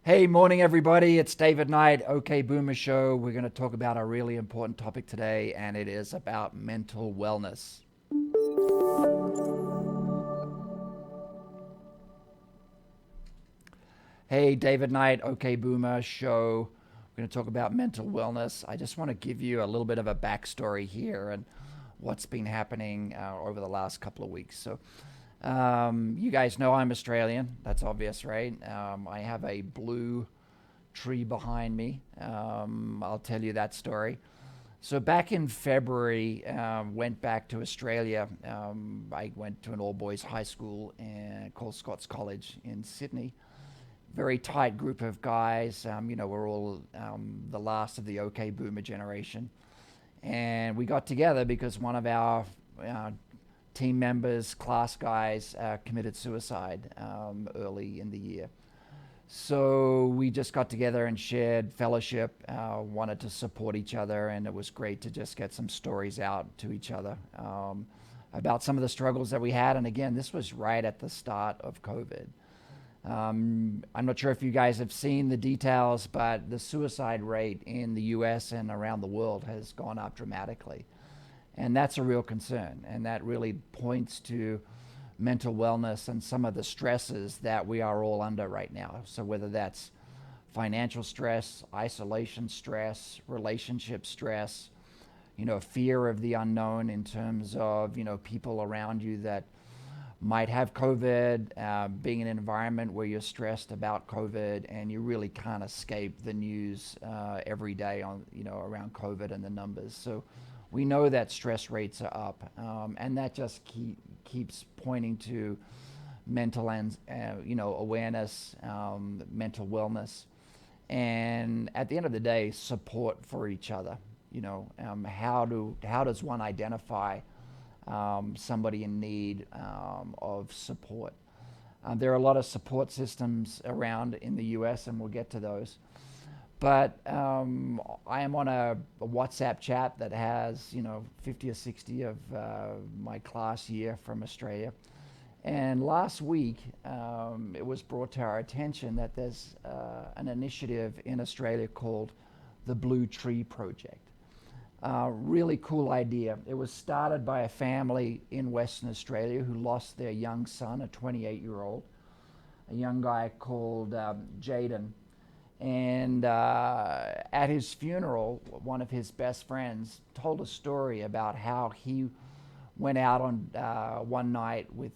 Hey, morning everybody. It's David Knight, OK Boomer Show. We're going to talk about a really important topic today, and it is about mental wellness. Hey, David Knight, OK Boomer Show. We're going to talk about mental wellness. I just want to give you a little bit of a backstory here and what's been happening over the last couple of weeks. You guys know I'm Australian. That's obvious, right? I have a blue tree behind me. I'll tell you that story. So back in February, went back to Australia. I went to an all-boys high school called Scots College in Sydney. Very tight group of guys. We're all the last of the OK Boomer generation, and we got together because one of our uh, team members, class guys, committed suicide early in the year. So we just got together and shared fellowship, wanted to support each other, and it was great to just get some stories out to each other about some of the struggles that we had. And again, this was right at the start of COVID. I'm not sure if you guys have seen the details, but the suicide rate in the US and around the world has gone up dramatically. And that's a real concern. And that really points to mental wellness and some of the stresses that we are all under right now. So, whether that's financial stress, isolation stress, relationship stress, fear of the unknown in terms of, people around you that might have COVID, being in an environment where you're stressed about COVID and you really can't escape the news every day on, around COVID and the numbers. So we know that stress rates are up, and that just keeps pointing to mental and awareness, mental wellness, and at the end of the day, support for each other. How does one identify somebody in need of support? There are a lot of support systems around in the U.S., and we'll get to those. But I am on a WhatsApp chat that has 50 or 60 of my class year from Australia. And last week, it was brought to our attention that there's an initiative in Australia called the Blue Tree Project. Really cool idea. It was started by a family in Western Australia who lost their young son, a 28-year-old, a young guy called Jaden. And at his funeral, one of his best friends told a story about how he went out on one night with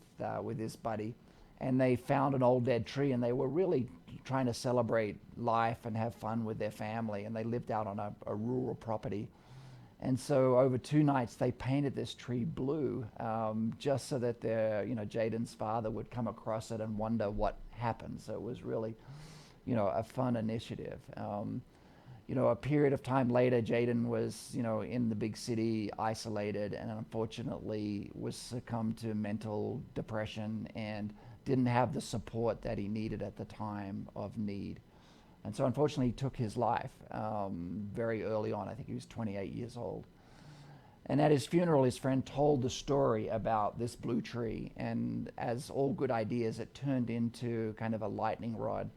his buddy, and they found an old dead tree, and they were really trying to celebrate life and have fun with their family. And they lived out on a rural property, and so over two nights they painted this tree blue, just so that Jaden's father would come across it and wonder what happened. So it was really a fun initiative. A period of time later, Jaden was, in the big city, isolated, and unfortunately was succumbed to mental depression and didn't have the support that he needed at the time of need. And so unfortunately, he took his life very early on. I think he was 28 years old. And at his funeral, his friend told the story about this blue tree. And as all good ideas, it turned into kind of a lightning rod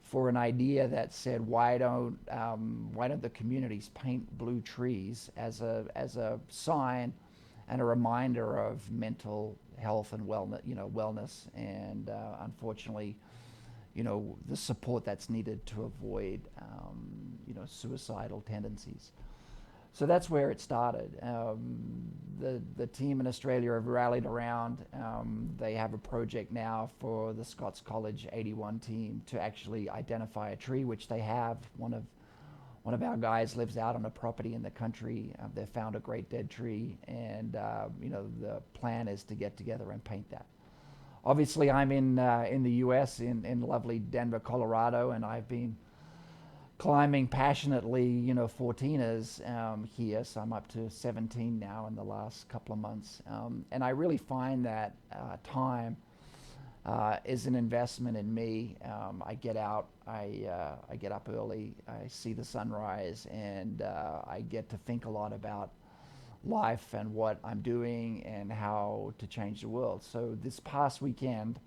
for an idea that said, why don't the communities paint blue trees as a sign and a reminder of mental health and wellness, and unfortunately, the support that's needed to avoid suicidal tendencies. So that's where it started. The team in Australia have rallied around. They have a project now for the Scots College 81 team to actually identify a tree, which they have. One of our guys lives out on a property in the country. They found a great dead tree, and the plan is to get together and paint that. Obviously, I'm in the U.S. in lovely Denver, Colorado, and I've been climbing passionately, 14ers here. So I'm up to 17 now in the last couple of months. And I really find that time is an investment in me. I get out, I get up early, I see the sunrise, and I get to think a lot about life and what I'm doing and how to change the world. So this past weekend,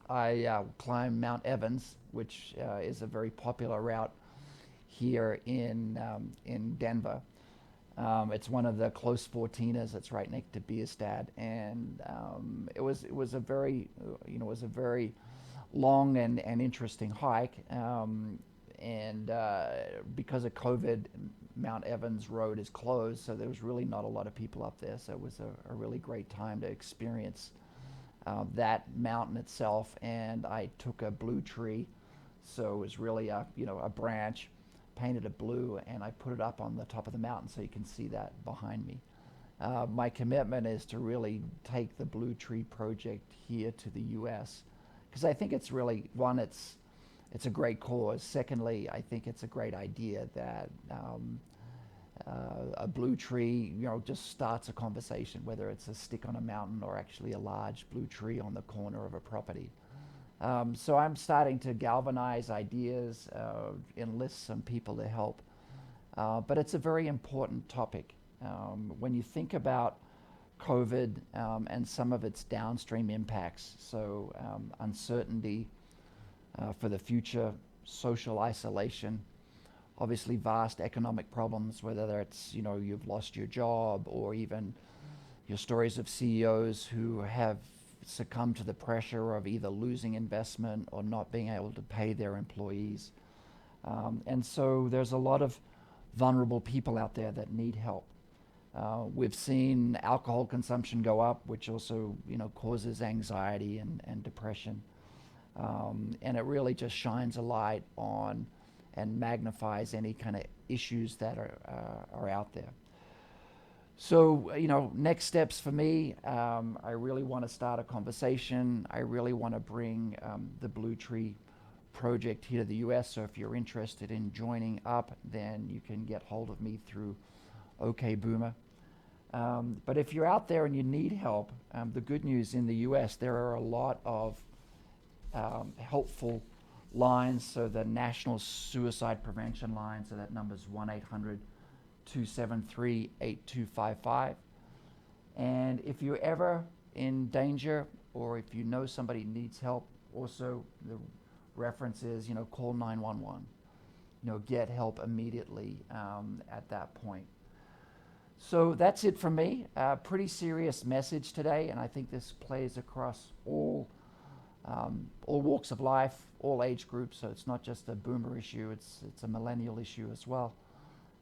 I climb Mount Evans, which is a very popular route here in Denver. It's one of the close 14ers. It's right next to Bierstadt, and it was a very it was a very long and interesting hike. And because of COVID, Mount Evans Road is closed, so there was really not a lot of people up there. So it was a really great time to experience that mountain itself. And I took a blue tree, so it was really a branch, painted it blue, and I put it up on the top of the mountain so you can see that behind me. My commitment is to really take the Blue Tree Project here to the U.S. because I think it's really, one, it's a great cause. Secondly, I think it's a great idea that a blue tree, just starts a conversation, whether it's a stick on a mountain or actually a large blue tree on the corner of a property. So I'm starting to galvanize ideas, enlist some people to help. But it's a very important topic. When you think about COVID and some of its downstream impacts, so uncertainty for the future, social isolation, obviously vast economic problems, whether it's, you've lost your job or even your stories of CEOs who have succumbed to the pressure of either losing investment or not being able to pay their employees. And so there's a lot of vulnerable people out there that need help. We've seen alcohol consumption go up, which also, causes anxiety and depression. And it really just shines a light on and magnifies any kind of issues that are out there. So, next steps for me, I really want to start a conversation. I really want to bring the Blue Tree Project here to the U.S. So if you're interested in joining up, then you can get hold of me through OK Boomer. But if you're out there and you need help, the good news in the U.S., there are a lot of helpful lines. So the National Suicide Prevention line, so that number's 1-800-273-8255. And if you're ever in danger or if you know somebody needs help, also the reference is, call 911. Get help immediately at that point. So that's it from me. Pretty serious message today, and I think this plays across all walks of life, all age groups. So it's not just a boomer issue; it's a millennial issue as well.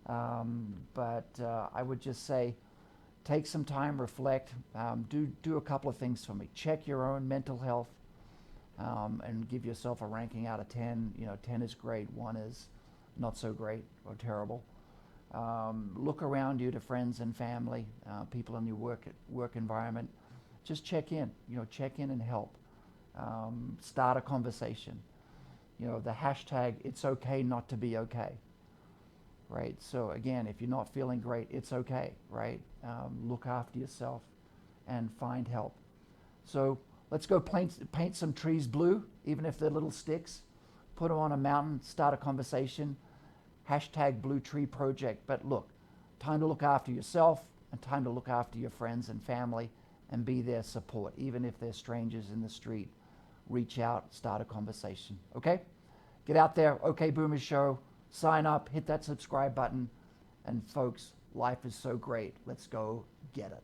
But I would just say, take some time, reflect, do a couple of things for me. Check your own mental health, and give yourself a ranking out of 10. 10 is great, 1 is not so great or terrible. Look around you to friends and family, people in your work environment. Just check in, check in and help. Start a conversation. The hashtag, it's okay not to be okay. Right? So again, if you're not feeling great, it's okay, right? Look after yourself and find help. So let's go paint some trees blue, even if they're little sticks. Put them on a mountain, start a conversation. Hashtag Blue Tree Project. But look, time to look after yourself and time to look after your friends and family and be their support. Even if they're strangers in the street, reach out, start a conversation, okay? Get out there, OK Boomer Show. Sign up, hit that subscribe button, and folks, life is so great. Let's go get it.